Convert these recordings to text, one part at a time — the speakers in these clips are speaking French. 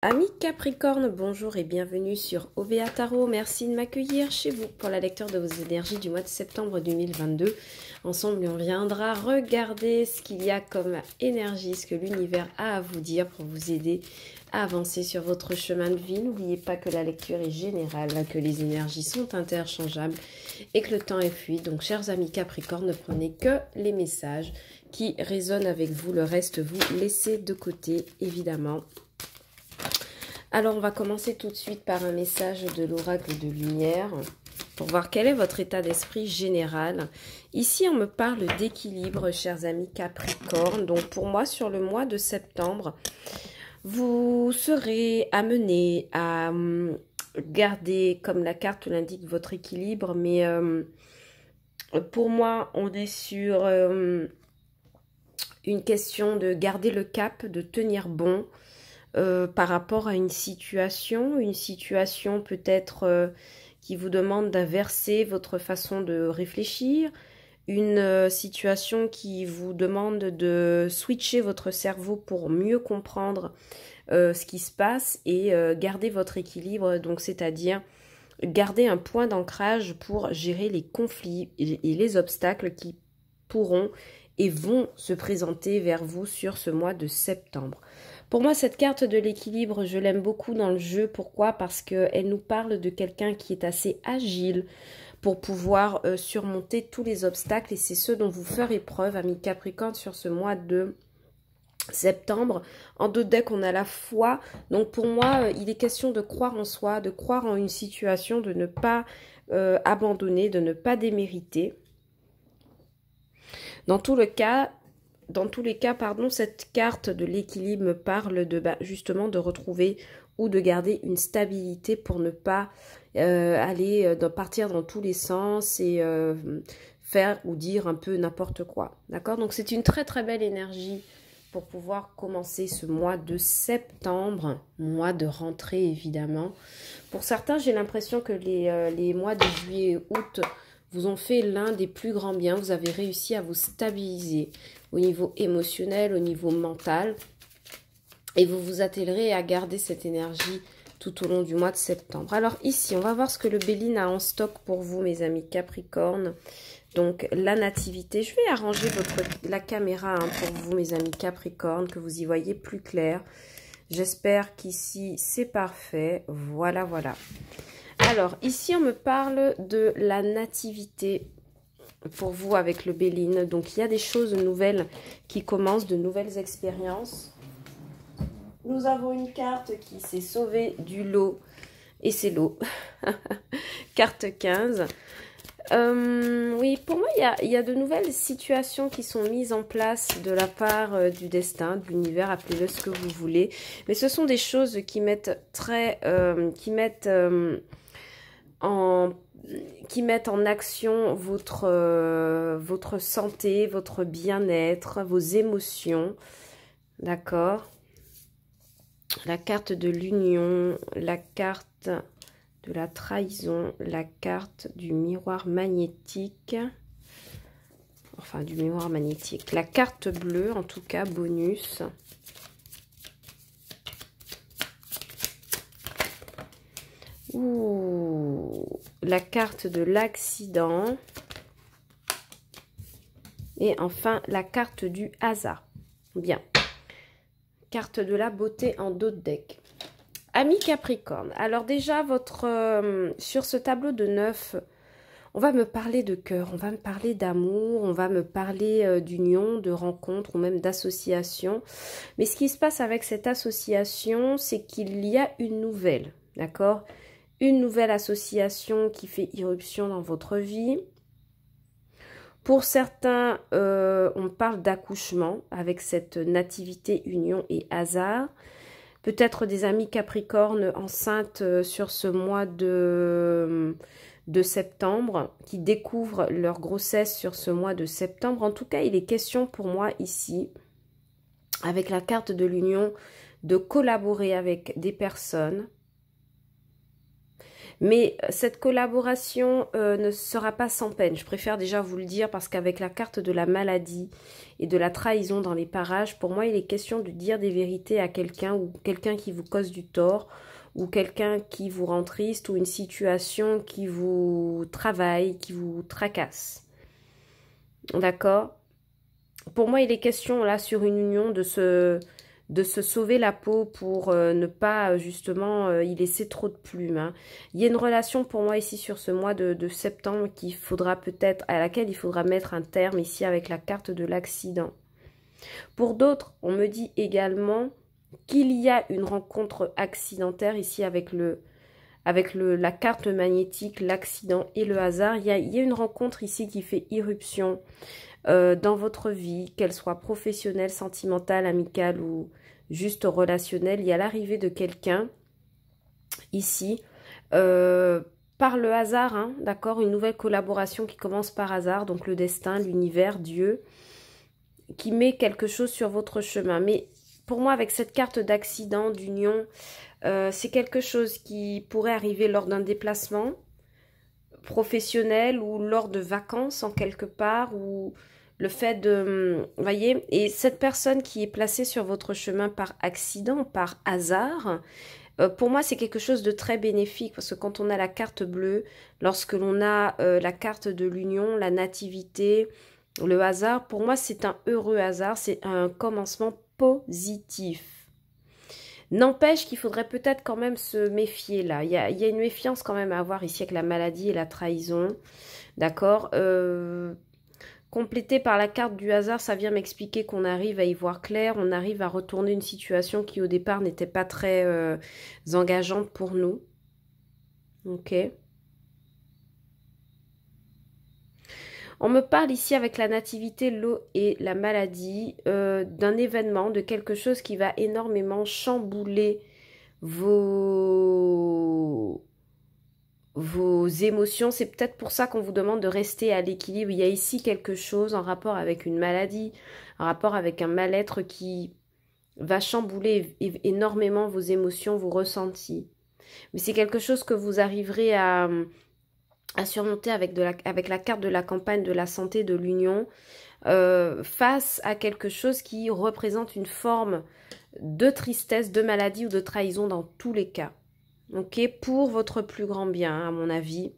Amis Capricorne, bonjour et bienvenue sur OVA Tarot. Merci de m'accueillir chez vous pour la lecture de vos énergies du mois de septembre 2022. Ensemble, on viendra regarder ce qu'il y a comme énergie, ce que l'univers a à vous dire pour vous aider à avancer sur votre chemin de vie. N'oubliez pas que la lecture est générale, que les énergies sont interchangeables et que le temps est fluide. Donc, chers amis Capricorne, ne prenez que les messages qui résonnent avec vous. Le reste, vous laissez de côté, évidemment. Alors, on va commencer tout de suite par un message de l'oracle de lumière pour voir quel est votre état d'esprit général. Ici, on me parle d'équilibre, chers amis Capricorne. Donc, pour moi, sur le mois de septembre, vous serez amené à garder, comme la carte l'indique, votre équilibre. Mais pour moi, on est sur une question de garder le cap, de tenir bon. Par rapport à une situation peut-être qui vous demande d'inverser votre façon de réfléchir, une situation qui vous demande de switcher votre cerveau pour mieux comprendre ce qui se passe et garder votre équilibre, donc c'est-à-dire garder un point d'ancrage pour gérer les conflits et les obstacles qui pourront et vont se présenter vers vous sur ce mois de septembre. Pour moi, cette carte de l'équilibre, je l'aime beaucoup dans le jeu. Pourquoi? Parce qu'elle nous parle de quelqu'un qui est assez agile pour pouvoir surmonter tous les obstacles. Et c'est ce dont vous ferez preuve, amis Capricorne, sur ce mois de septembre. En deux decks, on a la foi. Donc pour moi, il est question de croire en soi, de croire en une situation, de ne pas abandonner, de ne pas démériter. Dans tous les cas, cette carte de l'équilibre me parle de justement de retrouver ou de garder une stabilité pour ne pas partir dans tous les sens et faire ou dire un peu n'importe quoi. D'accord? Donc c'est une très très belle énergie pour pouvoir commencer ce mois de septembre, mois de rentrée évidemment. Pour certains, j'ai l'impression que les mois de juillet et août vous ont fait l'un des plus grands biens. Vous avez réussi à vous stabiliser au niveau émotionnel, au niveau mental. Et vous vous attellerez à garder cette énergie tout au long du mois de septembre. Alors ici, on va voir ce que le Béline a en stock pour vous, mes amis Capricorne. Donc la nativité. Je vais arranger la caméra pour vous, mes amis Capricorne, que vous y voyez plus clair. J'espère qu'ici, c'est parfait. Voilà, voilà. Alors, ici, on me parle de la nativité pour vous avec le Béline. Donc, il y a des choses nouvelles qui commencent, de nouvelles expériences. Nous avons une carte qui s'est sauvée du lot. Et c'est l'eau. Carte 15. Oui, pour moi, il y a de nouvelles situations qui sont mises en place de la part du destin, de l'univers, appelez-le ce que vous voulez. Mais ce sont des choses qui mettent en action votre santé, votre bien-être, vos émotions. D'accord? La carte de l'union, la carte de la trahison, la carte du miroir magnétique. Enfin, du miroir magnétique. La carte bleue, en tout cas, bonus. Ouh, la carte de l'accident. Et enfin, la carte du hasard. Bien. Carte de la beauté en dos de deck. Amis Capricorne, alors déjà, sur ce tableau de 9, on va me parler de cœur, on va me parler d'amour, on va me parler d'union, de rencontre ou même d'association. Mais ce qui se passe avec cette association, c'est qu'il y a une nouvelle, d'accord? Une nouvelle association qui fait irruption dans votre vie. Pour certains, on parle d'accouchement avec cette nativité, union et hasard. Peut-être des amis Capricorne enceintes sur ce mois de septembre qui découvrent leur grossesse sur ce mois de septembre. En tout cas, il est question pour moi ici, avec la carte de l'union, de collaborer avec des personnes. Mais cette collaboration ne sera pas sans peine. Je préfère déjà vous le dire parce qu'avec la carte de la maladie et de la trahison dans les parages, pour moi, il est question de dire des vérités à quelqu'un ou quelqu'un qui vous cause du tort ou quelqu'un qui vous rend triste ou une situation qui vous travaille, qui vous tracasse. D'accord? Pour moi, il est question là sur une union de se sauver la peau pour ne pas justement y laisser trop de plumes. Hein. Il y a une relation pour moi ici sur ce mois de septembre qu'il faudra peut-être, à laquelle il faudra mettre un terme ici avec la carte de l'accident. Pour d'autres, on me dit également qu'il y a une rencontre accidentaire ici avec la carte magnétique, l'accident et le hasard. Il y a une rencontre ici qui fait irruption dans votre vie, qu'elle soit professionnelle, sentimentale, amicale ou juste relationnelle. Il y a l'arrivée de quelqu'un ici par le hasard, hein, d'accord, une nouvelle collaboration qui commence par hasard, donc le destin, l'univers, Dieu, qui met quelque chose sur votre chemin. Mais pour moi, avec cette carte d'accident, d'union, c'est quelque chose qui pourrait arriver lors d'un déplacement professionnel ou lors de vacances en quelque part, ou le fait de, vous voyez, et cette personne qui est placée sur votre chemin par accident, par hasard, pour moi c'est quelque chose de très bénéfique, parce que quand on a la carte bleue, lorsque l'on a la carte de l'union, la nativité, le hasard, pour moi c'est un heureux hasard, c'est un commencement positif. N'empêche qu'il faudrait peut-être quand même se méfier là. Il y a une méfiance quand même à avoir ici avec la maladie et la trahison. D'accord, complété par la carte du hasard, ça vient m'expliquer qu'on arrive à y voir clair, on arrive à retourner une situation qui au départ n'était pas très engageante pour nous. Ok. On me parle ici avec la nativité, l'eau et la maladie, d'un événement, de quelque chose qui va énormément chambouler vos émotions. C'est peut-être pour ça qu'on vous demande de rester à l'équilibre. Il y a ici quelque chose en rapport avec une maladie, en rapport avec un mal-être qui va chambouler énormément vos émotions, vos ressentis. Mais c'est quelque chose que vous arriverez à surmonter avec la carte de la campagne de la santé, de l'union, face à quelque chose qui représente une forme de tristesse, de maladie ou de trahison dans tous les cas. Ok, pour votre plus grand bien, à mon avis.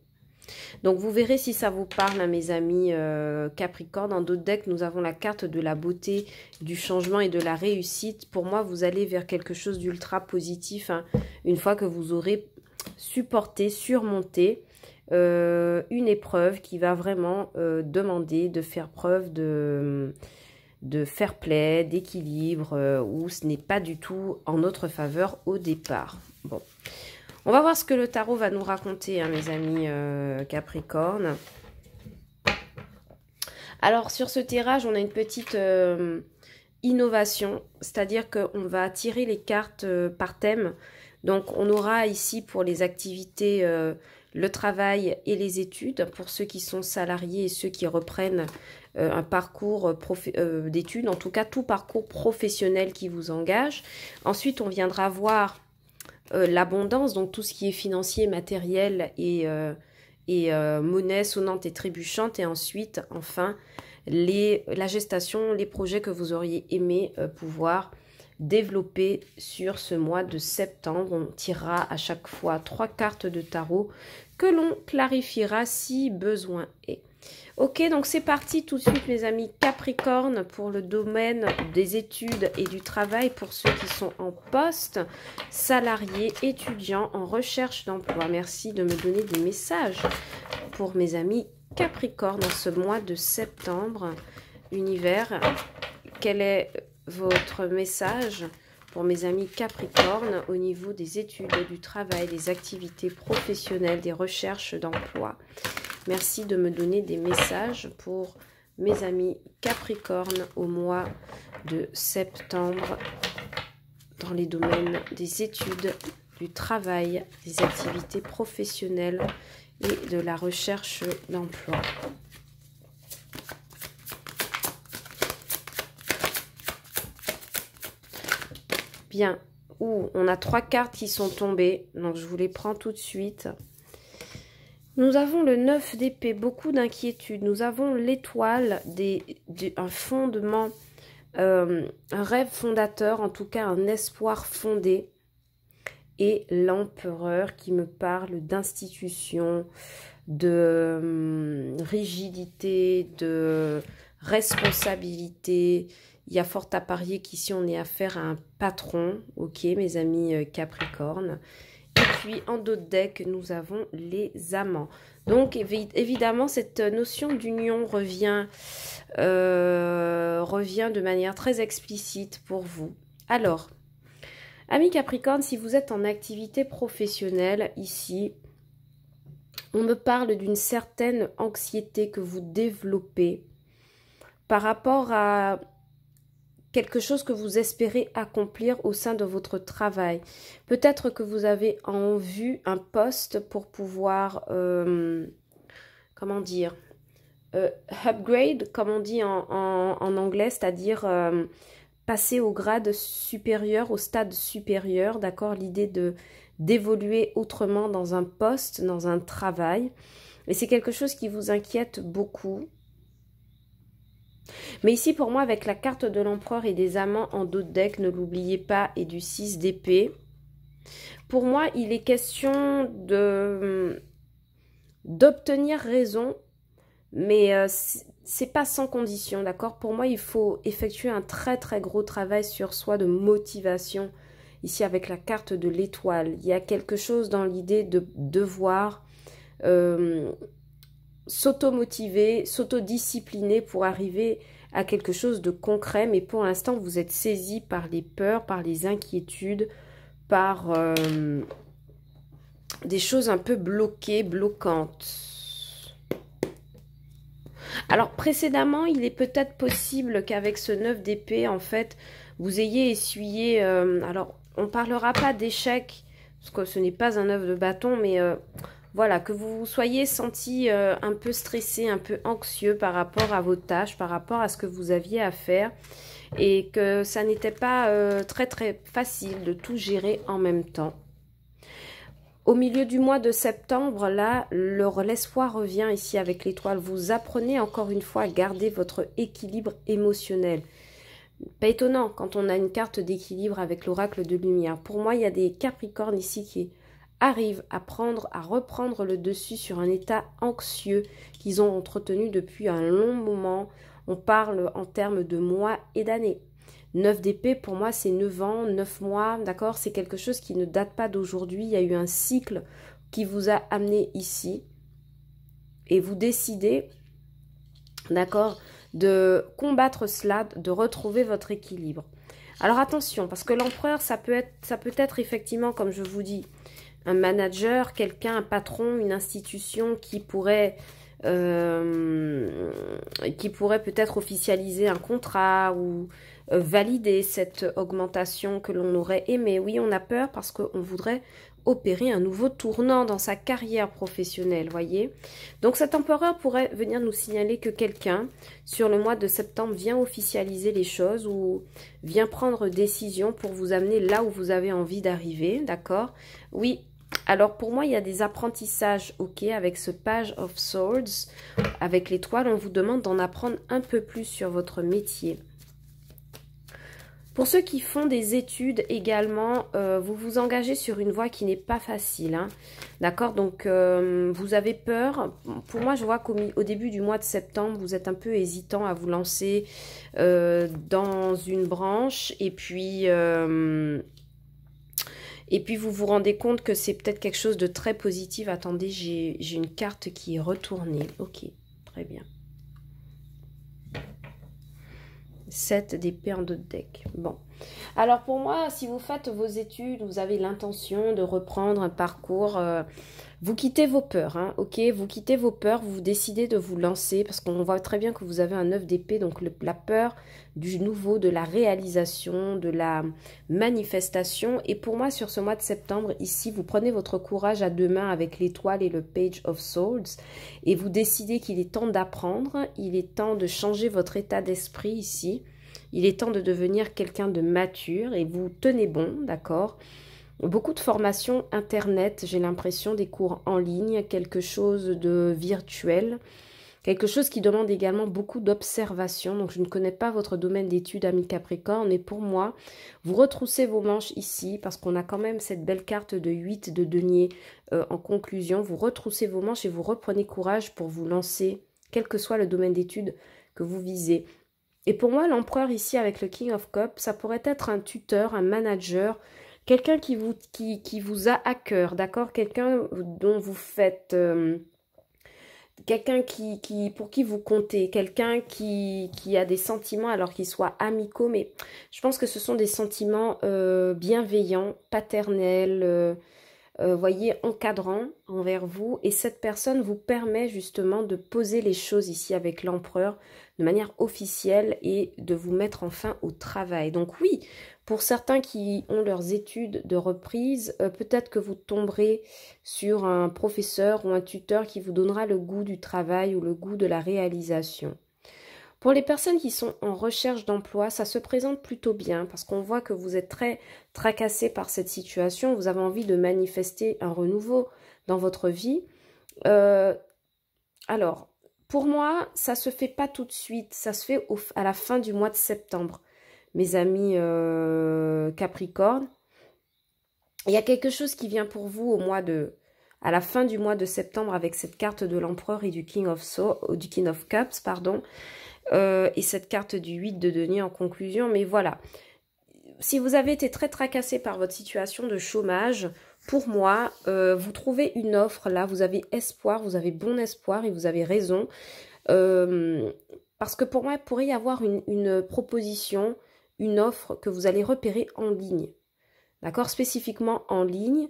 Donc, vous verrez si ça vous parle, hein, mes amis Capricorne. Dans d'autres decks, nous avons la carte de la beauté, du changement et de la réussite. Pour moi, vous allez vers quelque chose d'ultra positif, hein, une fois que vous aurez supporté, surmonté une épreuve qui va vraiment demander de faire preuve de fair play, d'équilibre, où ce n'est pas du tout en notre faveur au départ. Bon, on va voir ce que le tarot va nous raconter, hein, mes amis Capricorne. Alors, sur ce tirage, on a une petite innovation, c'est-à-dire qu'on va tirer les cartes par thème. Donc, on aura ici pour les activités le travail et les études, pour ceux qui sont salariés et ceux qui reprennent un parcours d'études, en tout cas tout parcours professionnel qui vous engage. Ensuite, on viendra voir l'abondance, donc tout ce qui est financier, matériel et monnaie sonnante et trébuchante. Et ensuite, enfin, la gestation, les projets que vous auriez aimé pouvoir développer sur ce mois de septembre. On tirera à chaque fois 3 cartes de tarot que l'on clarifiera si besoin est. Ok, donc c'est parti tout de suite, mes amis Capricorne, pour le domaine des études et du travail, pour ceux qui sont en poste, salariés, étudiants, en recherche d'emploi. Merci de me donner des messages pour mes amis Capricorne en ce mois de septembre. Univers, quel est votre message pour mes amis Capricorne au niveau des études, du travail, des activités professionnelles, des recherches d'emploi? Merci de me donner des messages pour mes amis Capricorne au mois de septembre dans les domaines des études, du travail, des activités professionnelles et de la recherche d'emploi. Bien, on a 3 cartes qui sont tombées, donc je vous les prends tout de suite. Nous avons le 9 d'épée, beaucoup d'inquiétude. Nous avons l'étoile, un fondement, un rêve fondateur, en tout cas un espoir fondé. Et l'empereur qui me parle d'institution, de rigidité, de responsabilité. Il y a fort à parier qu'ici on est affaire à un patron, ok mes amis Capricorne. Et puis en dos de deck, nous avons les amants. Donc évidemment, cette notion d'union revient de manière très explicite pour vous. Alors, amis Capricorne, si vous êtes en activité professionnelle ici, on me parle d'une certaine anxiété que vous développez par rapport à quelque chose que vous espérez accomplir au sein de votre travail. Peut-être que vous avez en vue un poste pour pouvoir, comment dire, upgrade, comme on dit en anglais, c'est-à-dire passer au grade supérieur, au stade supérieur, d'accord? L'idée d'évoluer autrement dans un poste, dans un travail. Et c'est quelque chose qui vous inquiète beaucoup. Mais ici, pour moi, avec la carte de l'empereur et des amants en dos de deck, ne l'oubliez pas, et du 6 d'épée, pour moi, il est question d'obtenir raison, mais c'est pas sans condition, d'accord? Pour moi, il faut effectuer un très très gros travail sur soi de motivation. Ici, avec la carte de l'étoile, il y a quelque chose dans l'idée de devoir s'auto-motiver, s'auto-discipliner pour arriver à quelque chose de concret. Mais pour l'instant, vous êtes saisi par les peurs, par les inquiétudes, par des choses un peu bloquées, bloquantes. Alors, précédemment, il est peut-être possible qu'avec ce 9 d'épée, en fait, vous ayez essuyé... alors, on ne parlera pas d'échec, parce que ce n'est pas un 9 de bâton, mais voilà, que vous vous soyez senti un peu stressé, un peu anxieux par rapport à vos tâches, par rapport à ce que vous aviez à faire, et que ça n'était pas très très facile de tout gérer en même temps. Au milieu du mois de septembre, là, l'espoir revient ici avec l'étoile. Vous apprenez encore une fois à garder votre équilibre émotionnel. Pas étonnant quand on a une carte d'équilibre avec l'oracle de lumière. Pour moi, il y a des Capricornes ici qui arrivent à reprendre le dessus sur un état anxieux qu'ils ont entretenu depuis un long moment. On parle en termes de mois et d'années. 9 d'épée, pour moi, c'est 9 ans, 9 mois, d'accord? C'est quelque chose qui ne date pas d'aujourd'hui. Il y a eu un cycle qui vous a amené ici. Et vous décidez, d'accord, de combattre cela, de retrouver votre équilibre. Alors attention, parce que l'empereur, ça peut être effectivement, comme je vous dis, un manager, quelqu'un, un patron, une institution qui pourrait peut-être officialiser un contrat ou valider cette augmentation que l'on aurait aimé. Oui, on a peur parce qu'on voudrait opérer un nouveau tournant dans sa carrière professionnelle, voyez. Donc cet empereur pourrait venir nous signaler que quelqu'un, sur le mois de septembre, vient officialiser les choses ou vient prendre décision pour vous amener là où vous avez envie d'arriver, d'accord? Oui. Alors, pour moi, il y a des apprentissages, ok, avec ce Page of Swords, avec l'étoile, on vous demande d'en apprendre un peu plus sur votre métier. Pour ceux qui font des études également, vous vous engagez sur une voie qui n'est pas facile, hein, d'accord? Donc, vous avez peur. Pour moi, je vois qu'au début du mois de septembre, vous êtes un peu hésitant à vous lancer dans une branche et puis vous vous rendez compte que c'est peut-être quelque chose de très positif. Attendez, j'ai une carte qui est retournée. Ok, très bien. 7 d'épée en dos de deck. Bon. Alors pour moi, si vous faites vos études, vous avez l'intention de reprendre un parcours, vous quittez vos peurs, hein, ok? Vous quittez vos peurs, vous décidez de vous lancer parce qu'on voit très bien que vous avez un 9 d'épée, donc la peur du nouveau, de la réalisation, de la manifestation. Et pour moi, sur ce mois de septembre, ici, vous prenez votre courage à deux mains avec l'étoile et le Page of Swords et vous décidez qu'il est temps d'apprendre, il est temps de changer votre état d'esprit ici. Il est temps de devenir quelqu'un de mature et vous tenez bon, d'accord? Beaucoup de formations internet, j'ai l'impression, des cours en ligne, quelque chose de virtuel, quelque chose qui demande également beaucoup d'observation. Donc, je ne connais pas votre domaine d'études, ami Capricorne, mais pour moi, vous retroussez vos manches ici, parce qu'on a quand même cette belle carte de 8 de denier en conclusion. Vous retroussez vos manches et vous reprenez courage pour vous lancer, quel que soit le domaine d'études que vous visez. Et pour moi, l'empereur ici, avec le King of Cups, ça pourrait être un tuteur, un manager, quelqu'un qui vous a à cœur, d'accord? Quelqu'un dont vous faites... quelqu'un pour qui vous comptez, quelqu'un qui a des sentiments alors qu'ils soient amicaux, mais je pense que ce sont des sentiments bienveillants, paternels, voyez, encadrant envers vous. Et cette personne vous permet justement de poser les choses ici avec l'empereur de manière officielle et de vous mettre enfin au travail. Donc oui, pour certains qui ont leurs études de reprise, peut-être que vous tomberez sur un professeur ou un tuteur qui vous donnera le goût du travail ou le goût de la réalisation. Pour les personnes qui sont en recherche d'emploi, ça se présente plutôt bien parce qu'on voit que vous êtes très tracassé par cette situation. Vous avez envie de manifester un renouveau dans votre vie. Alors, pour moi, ça ne se fait pas tout de suite. Ça se fait à la fin du mois de septembre, mes amis Capricorne. Il y a quelque chose qui vient pour vous à la fin du mois de septembre avec cette carte de l'empereur et du King of Cups, pardon. Et cette carte du 8 de denier en conclusion. Mais voilà, si vous avez été très tracassé par votre situation de chômage, pour moi, vous trouvez une offre là, vous avez espoir, vous avez bon espoir et vous avez raison. Parce que pour moi, il pourrait y avoir une proposition, une offre que vous allez repérer en ligne. D'accord? Spécifiquement en ligne,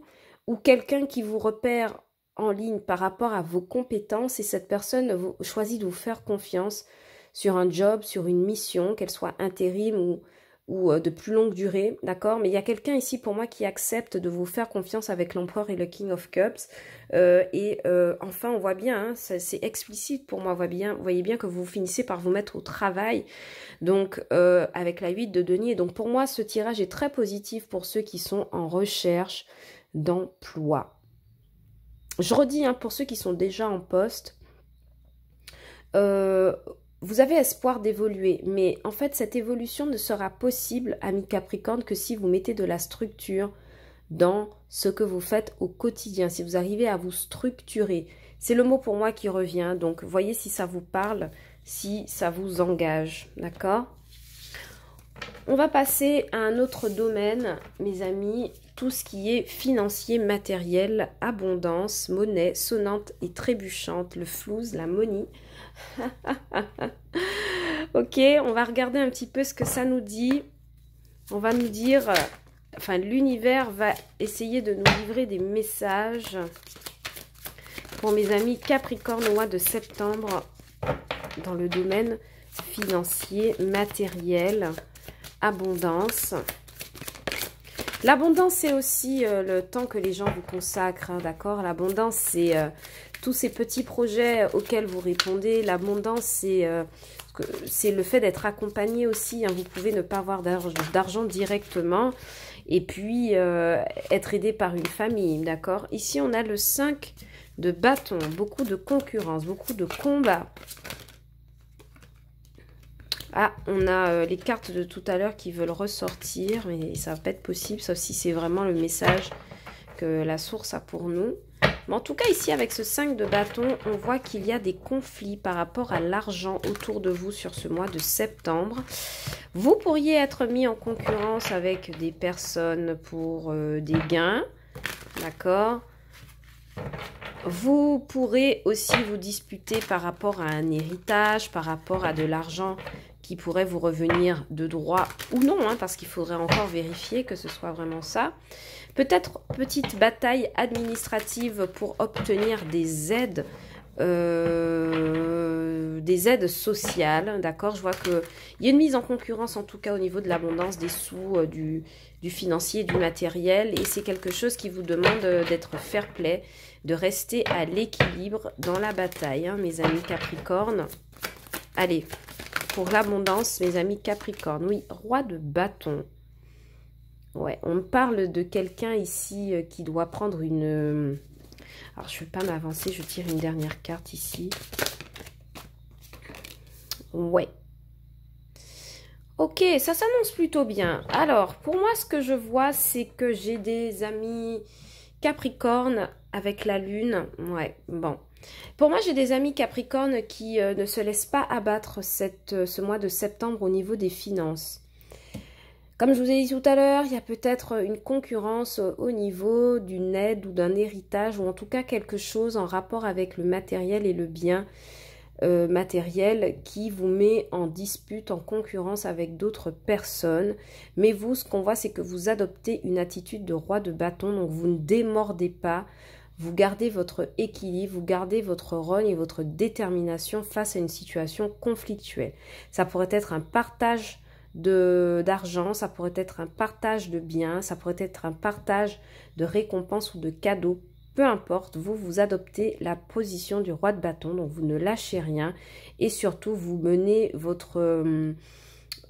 ou quelqu'un qui vous repère en ligne par rapport à vos compétences et cette personne choisit de vous faire confiance sur un job, sur une mission, qu'elle soit intérim ou de plus longue durée, d'accord? Mais il y a quelqu'un ici pour moi qui accepte de vous faire confiance avec l'empereur et le King of Cups. Enfin, on voit bien, hein, c'est explicite pour moi, vous voyez bien que vous finissez par vous mettre au travail, donc avec la 8 de denier. Donc pour moi, ce tirage est très positif pour ceux qui sont en recherche d'emploi. Je redis, hein, pour ceux qui sont déjà en poste, vous avez espoir d'évoluer, mais en fait, cette évolution ne sera possible, ami Capricorne, que si vous mettez de la structure dans ce que vous faites au quotidien, si vous arrivez à vous structurer. C'est le mot pour moi qui revient, donc voyez si ça vous parle, si ça vous engage, d'accord? On va passer à un autre domaine, mes amis, tout ce qui est financier, matériel, abondance, monnaie, sonnante et trébuchante, le flouze, la money. Ok, on va regarder un petit peu ce que ça nous dit. On va nous dire, enfin l'univers va essayer de nous livrer des messages pour mes amis Capricorne au mois de septembre dans le domaine financier, matériel, abondance. L'abondance, c'est aussi le temps que les gens vous consacrent, hein, d'accord? L'abondance, c'est tous ces petits projets auxquels vous répondez. L'abondance, c'est le fait d'être accompagné aussi. Hein. Vous pouvez ne pas avoir d'argent directement et puis être aidé par une famille, d'accord? Ici, on a le 5 de bâton, beaucoup de concurrence, beaucoup de combats. Ah, on a les cartes de tout à l'heure qui veulent ressortir, mais ça va pas être possible, sauf si c'est vraiment le message que la source a pour nous. Mais en tout cas, ici, avec ce 5 de bâton, on voit qu'il y a des conflits par rapport à l'argent autour de vous sur ce mois de septembre. Vous pourriez être mis en concurrence avec des personnes pour des gains, d'accord? Vous pourrez aussi vous disputer par rapport à un héritage, par rapport à de l'argent qui pourrait vous revenir de droit ou non, hein, parce qu'il faudrait encore vérifier que ce soit vraiment ça. Peut-être petite bataille administrative pour obtenir des aides sociales, d'accord? Je vois qu'il y a une mise en concurrence en tout cas au niveau de l'abondance des sous, du financier, du matériel, et c'est quelque chose qui vous demande d'être fair-play, de rester à l'équilibre dans la bataille, hein, mes amis Capricorne. Allez, pour l'abondance, mes amis Capricorne, oui, roi de bâton. Ouais, on me parle de quelqu'un ici qui doit prendre une... Alors, je ne vais pas m'avancer, je tire une dernière carte ici. Ouais. Ok, ça s'annonce plutôt bien. Alors, pour moi, ce que je vois, c'est que j'ai des amis Capricorne avec la Lune. Ouais, bon. Pour moi, j'ai des amis Capricorne qui ne se laissent pas abattre ce mois de septembre au niveau des finances. Comme je vous ai dit tout à l'heure, il y a peut-être une concurrence au niveau d'une aide ou d'un héritage, ou en tout cas quelque chose en rapport avec le matériel et le bien matériel qui vous met en dispute, en concurrence avec d'autres personnes. Mais vous, ce qu'on voit, c'est que vous adoptez une attitude de roi de bâton, donc vous ne démordez pas, vous gardez votre équilibre, vous gardez votre rogne et votre détermination face à une situation conflictuelle. Ça pourrait être un partage d'argent, ça pourrait être un partage de biens, ça pourrait être un partage de récompenses ou de cadeaux. Peu importe, vous adoptez la position du roi de bâton, donc vous ne lâchez rien et surtout vous menez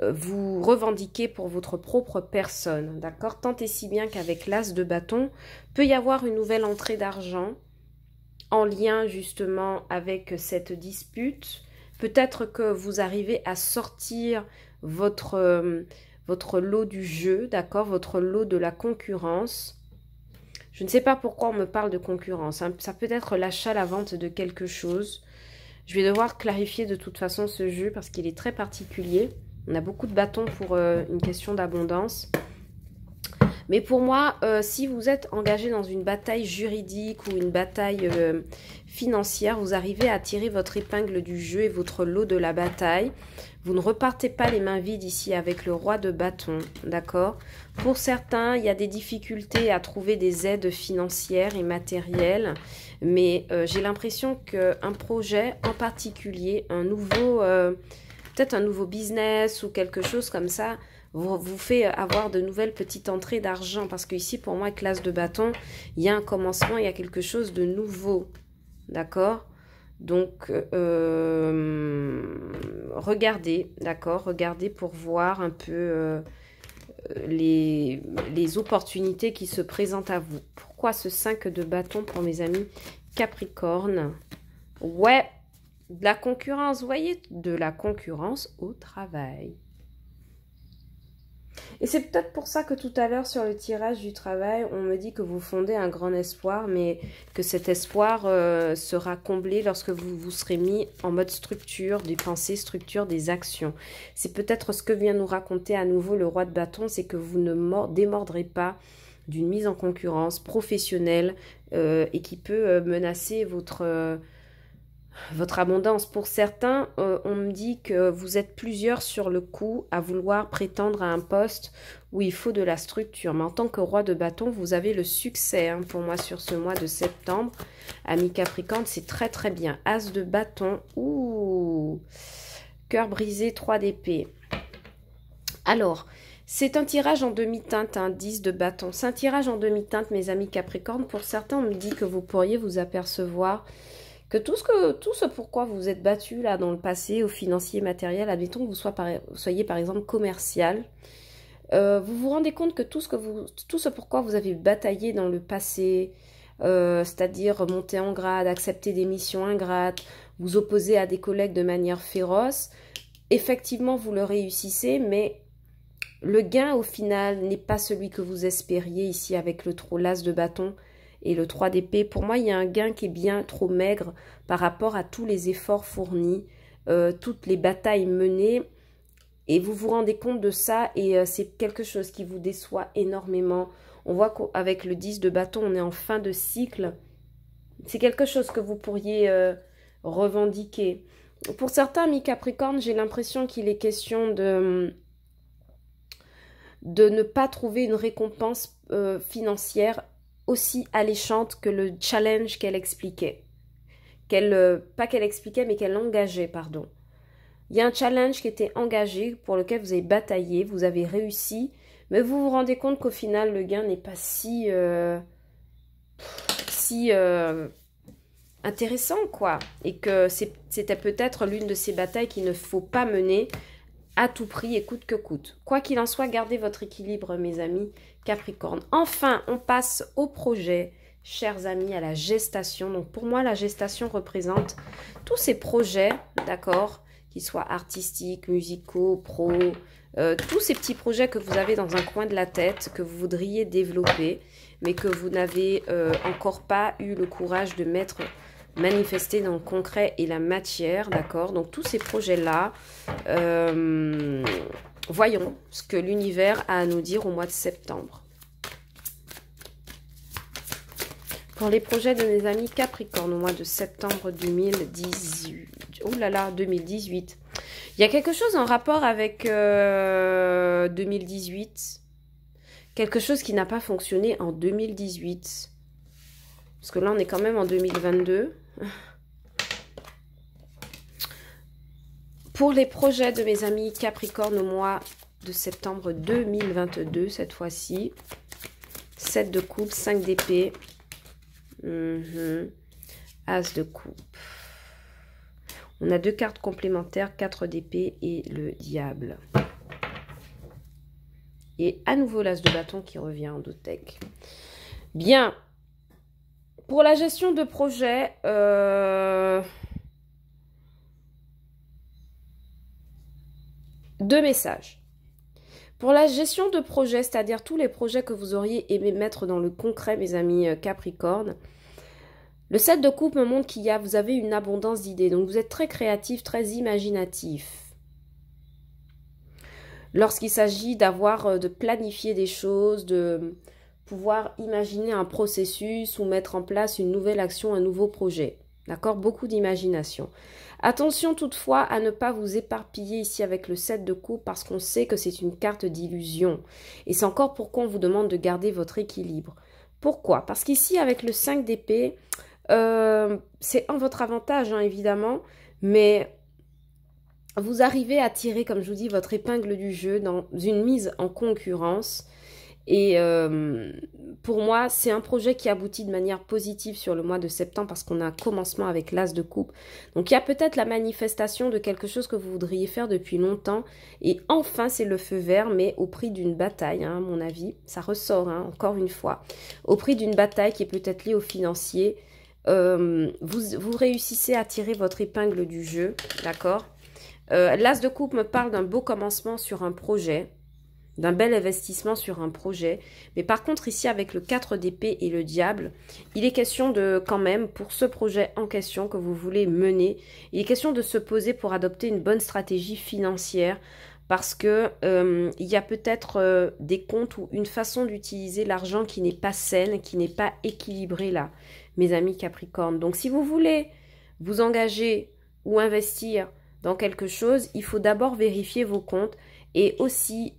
vous revendiquez pour votre propre personne, d'accord? Tant et si bien qu'avec l'as de bâton, peut y avoir une nouvelle entrée d'argent en lien justement avec cette dispute. Peut-être que vous arrivez à sortir votre lot du jeu, d'accord? Votre lot de la concurrence. Je ne sais pas pourquoi on me parle de concurrence. Hein. Ça peut être l'achat, la vente de quelque chose. Je vais devoir clarifier de toute façon ce jeu parce qu'il est très particulier. On a beaucoup de bâtons pour une question d'abondance. Mais pour moi, si vous êtes engagé dans une bataille juridique ou une bataille financière, vous arrivez à tirer votre épingle du jeu et votre lot de la bataille. Vous ne repartez pas les mains vides ici avec le roi de bâton, d'accord? Pour certains, il y a des difficultés à trouver des aides financières et matérielles, mais j'ai l'impression qu'un projet en particulier, peut-être un nouveau business ou quelque chose comme ça, vous fait avoir de nouvelles petites entrées d'argent. Parce que ici, pour moi, avec l'as de bâton, il y a un commencement, il y a quelque chose de nouveau, d'accord? Donc, regardez, d'accord? Regardez pour voir un peu les opportunités qui se présentent à vous. Pourquoi ce 5 de bâton pour mes amis Capricorne? Ouais, de la concurrence, vous voyez, de la concurrence au travail. Et c'est peut-être pour ça que tout à l'heure, sur le tirage du travail, on me dit que vous fondez un grand espoir, mais que cet espoir sera comblé lorsque vous serez mis en mode structure, des pensées, structure, des actions. C'est peut-être ce que vient nous raconter à nouveau le roi de bâton, c'est que vous ne démordrez pas d'une mise en concurrence professionnelle et qui peut menacer votre abondance. Pour certains, on me dit que vous êtes plusieurs sur le coup à vouloir prétendre à un poste où il faut de la structure. Mais en tant que roi de bâton, vous avez le succès hein, pour moi sur ce mois de septembre. Ami Capricorne, c'est très très bien. As de bâton, ouh, cœur brisé, 3 d'épée. Alors, c'est un tirage en demi-teinte, un 10 de bâton. C'est un tirage en demi-teinte, mes amis Capricorne. Pour certains, on me dit que vous pourriez vous apercevoir que tout ce pourquoi vous vous êtes battu là dans le passé, au financier, matériel, admettons que vous soyez par exemple commercial, vous vous rendez compte que tout ce pourquoi vous avez bataillé dans le passé, c'est-à-dire monter en grade, accepter des missions ingrates, vous opposer à des collègues de manière féroce, effectivement vous le réussissez, mais le gain au final n'est pas celui que vous espériez ici avec l'as de bâton et le 3 d'épée. Pour moi, il y a un gain qui est bien trop maigre par rapport à tous les efforts fournis, toutes les batailles menées. Et vous vous rendez compte de ça et c'est quelque chose qui vous déçoit énormément. On voit qu'avec le 10 de bâton, on est en fin de cycle. C'est quelque chose que vous pourriez revendiquer. Pour certains, amis Capricorne, j'ai l'impression qu'il est question de ne pas trouver une récompense financière aussi alléchante que le challenge qu'elle expliquait. Pas qu'elle expliquait, mais qu'elle engageait, pardon. Il y a un challenge qui était engagé, pour lequel vous avez bataillé, vous avez réussi, mais vous vous rendez compte qu'au final, le gain n'est pas si intéressant, quoi. Et que c'était peut-être l'une de ces batailles qu'il ne faut pas mener à tout prix et coûte que coûte. Quoi qu'il en soit, gardez votre équilibre, mes amis Capricorne. Enfin, on passe au projet, chers amis, à la gestation. Donc, pour moi, la gestation représente tous ces projets, d'accord, qu'ils soient artistiques, musicaux, pro, tous ces petits projets que vous avez dans un coin de la tête, que vous voudriez développer, mais que vous n'avez encore pas eu le courage de manifester dans le concret et la matière, d'accord. Donc, tous ces projets-là, voyons ce que l'univers a à nous dire au mois de septembre. Pour les projets de mes amis Capricorne au mois de septembre 2018. Oh là là, 2018. Il y a quelque chose en rapport avec 2018. Quelque chose qui n'a pas fonctionné en 2018. Parce que là, on est quand même en 2022. Pour les projets de mes amis Capricorne au mois de septembre 2022, cette fois-ci. 7 de coupe, 5 d'épée. As de coupe. On a 2 cartes complémentaires, 4 d'épée et le diable. Et à nouveau l'as de bâton qui revient en deck. Bien. Pour la gestion de projet, 2 messages. Pour la gestion de projet, c'est-à-dire tous les projets que vous auriez aimé mettre dans le concret, mes amis Capricorne, le 7 de coupe me montre vous avez une abondance d'idées. Donc, vous êtes très créatif, très imaginatif. Lorsqu'il s'agit de planifier des choses, de pouvoir imaginer un processus ou mettre en place une nouvelle action, un nouveau projet. D'accord? Beaucoup d'imagination. Attention toutefois à ne pas vous éparpiller ici avec le 7 de coupe parce qu'on sait que c'est une carte d'illusion. Et c'est encore pourquoi on vous demande de garder votre équilibre. Pourquoi? Parce qu'ici avec le 5 d'épée, c'est en votre avantage hein, évidemment, mais vous arrivez à tirer, comme je vous dis, votre épingle du jeu dans une mise en concurrence. Et pour moi, c'est un projet qui aboutit de manière positive sur le mois de septembre parce qu'on a un commencement avec l'as de coupe. Donc, il y a peut-être la manifestation de quelque chose que vous voudriez faire depuis longtemps. Et enfin, c'est le feu vert, mais au prix d'une bataille, hein, à mon avis. Ça ressort, hein, encore une fois. Au prix d'une bataille qui est peut-être liée au financier. Vous réussissez à tirer votre épingle du jeu, d'accord? L'as de coupe me parle d'un beau commencement sur un projet, d'un bel investissement sur un projet. Mais par contre, ici, avec le 4 d'épée et le diable, il est question de, quand même, pour ce projet en question que vous voulez mener, il est question de se poser pour adopter une bonne stratégie financière parce que il y a peut-être des comptes ou une façon d'utiliser l'argent qui n'est pas saine, qui n'est pas équilibrée là, mes amis Capricorne. Donc, si vous voulez vous engager ou investir dans quelque chose, il faut d'abord vérifier vos comptes et aussi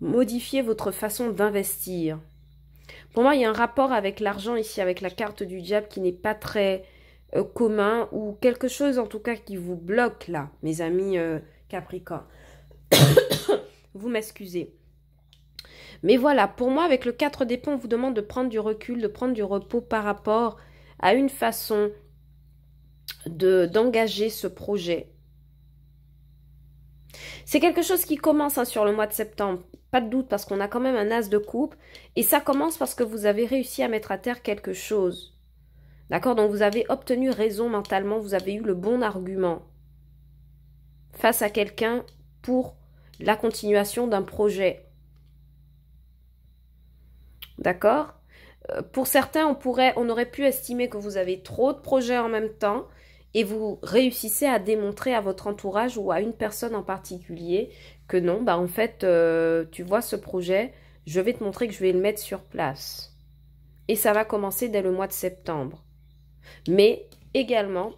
modifier votre façon d'investir. Pour moi, il y a un rapport avec l'argent ici, avec la carte du diable qui n'est pas très commun ou quelque chose en tout cas qui vous bloque là, mes amis Capricorne. Vous m'excusez. Mais voilà, pour moi, avec le 4 d'épée, on vous demande de prendre du recul, de prendre du repos par rapport à une façon d'engager ce projet. C'est quelque chose qui commence hein, sur le mois de septembre, pas de doute, parce qu'on a quand même un as de coupe. Et ça commence parce que vous avez réussi à mettre à terre quelque chose. D'accord? Donc vous avez obtenu raison mentalement, vous avez eu le bon argument face à quelqu'un pour la continuation d'un projet. D'accord? Pour certains, on aurait pu estimer que vous avez trop de projets en même temps et vous réussissez à démontrer à votre entourage ou à une personne en particulier que non, bah en fait, tu vois ce projet, je vais te montrer que je vais le mettre sur place. Et ça va commencer dès le mois de septembre. Mais également,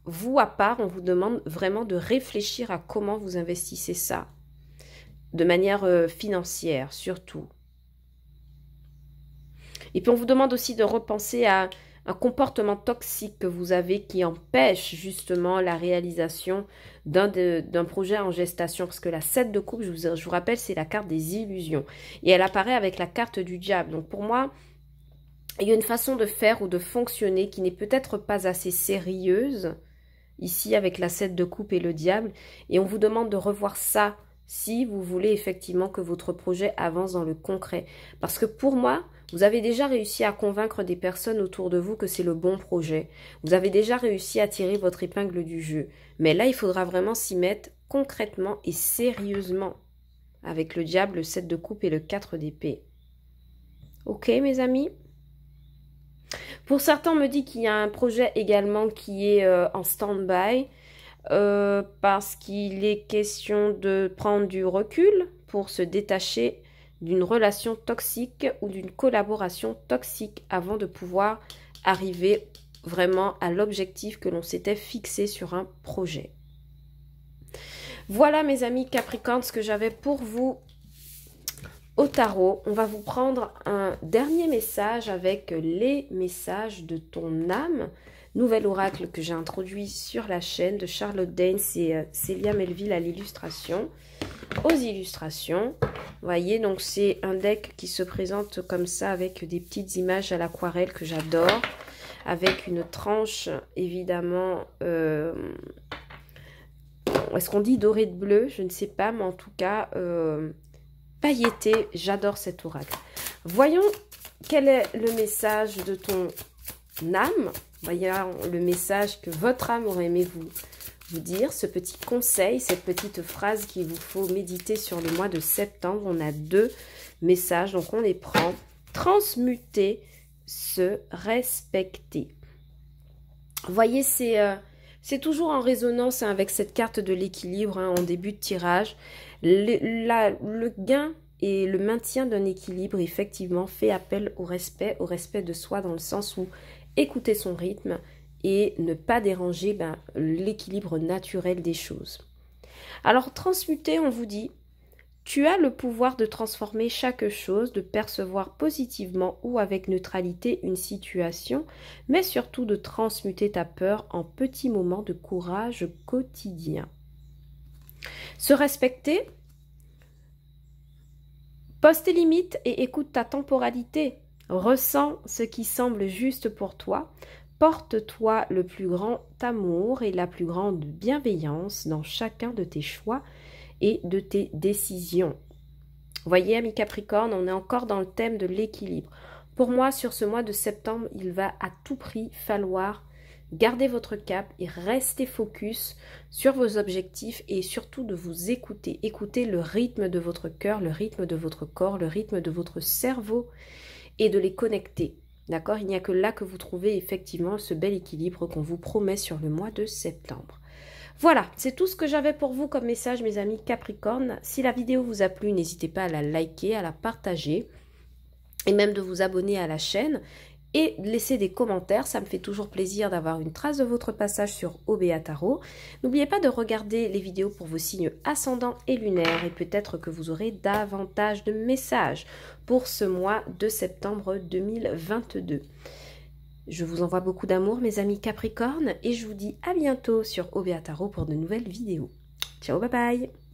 vous à part, on vous demande vraiment de réfléchir à comment vous investissez ça. De manière financière, surtout. Et puis, on vous demande aussi de repenser à un comportement toxique que vous avez qui empêche justement la réalisation d'un projet en gestation. Parce que la 7 de coupe, je vous rappelle, c'est la carte des illusions. Et elle apparaît avec la carte du diable. Donc, pour moi, il y a une façon de faire ou de fonctionner qui n'est peut-être pas assez sérieuse, ici avec la 7 de coupe et le diable. Et on vous demande de revoir ça si vous voulez effectivement que votre projet avance dans le concret. Parce que pour moi, vous avez déjà réussi à convaincre des personnes autour de vous que c'est le bon projet. Vous avez déjà réussi à tirer votre épingle du jeu. Mais là, il faudra vraiment s'y mettre concrètement et sérieusement. Avec le diable, le 7 de coupe et le 4 d'épée. Ok, mes amis? Pour certains, on me dit qu'il y a un projet également qui est en stand-by. Parce qu'il est question de prendre du recul pour se détacher d'une relation toxique ou d'une collaboration toxique avant de pouvoir arriver vraiment à l'objectif que l'on s'était fixé sur un projet. Voilà mes amis Capricorne, ce que j'avais pour vous au tarot. On va vous prendre un dernier message avec les messages de ton âme. Nouvel oracle que j'ai introduit sur la chaîne de Charlotte Danes et Célia Melville à l'illustration. Aux illustrations, vous voyez, donc c'est un deck qui se présente comme ça avec des petites images à l'aquarelle que j'adore. Avec une tranche, évidemment, est-ce qu'on dit doré de bleu? Je ne sais pas, mais en tout cas, pailleté. J'adore cet oracle. Voyons quel est le message de ton âme. Voyez le message que votre âme aurait aimé vous dire, ce petit conseil, cette petite phrase qu'il vous faut méditer sur le mois de septembre. On a 2 messages, donc on les prend. Transmuter, se respecter. Vous voyez, c'est toujours en résonance avec cette carte de l'équilibre en début de tirage. Le gain et le maintien d'un équilibre, effectivement, fait appel au respect de soi dans le sens où écouter son rythme et ne pas déranger l'équilibre naturel des choses. Alors, transmuter, on vous dit, tu as le pouvoir de transformer chaque chose, de percevoir positivement ou avec neutralité une situation, mais surtout de transmuter ta peur en petits moments de courage quotidien. Se respecter, pose tes limites et écoute ta temporalité. Ressens ce qui semble juste pour toi. Porte-toi le plus grand amour et la plus grande bienveillance dans chacun de tes choix et de tes décisions. Voyez, amis Capricorne, on est encore dans le thème de l'équilibre. Pour moi, sur ce mois de septembre, il va à tout prix falloir garder votre cap et rester focus sur vos objectifs et surtout de vous écouter. Écoutez le rythme de votre cœur, le rythme de votre corps, le rythme de votre cerveau et de les connecter. D'accord? Il n'y a que là que vous trouvez effectivement ce bel équilibre qu'on vous promet sur le mois de septembre. Voilà, c'est tout ce que j'avais pour vous comme message, mes amis Capricorne. Si la vidéo vous a plu, n'hésitez pas à la liker, à la partager et même de vous abonner à la chaîne et de laisser des commentaires. Ça me fait toujours plaisir d'avoir une trace de votre passage sur OBA Tarot. N'oubliez pas de regarder les vidéos pour vos signes ascendants et lunaires et peut-être que vous aurez davantage de messages pour ce mois de septembre 2022. Je vous envoie beaucoup d'amour, mes amis Capricorne, et je vous dis à bientôt sur OBA Tarot pour de nouvelles vidéos. Ciao, bye bye!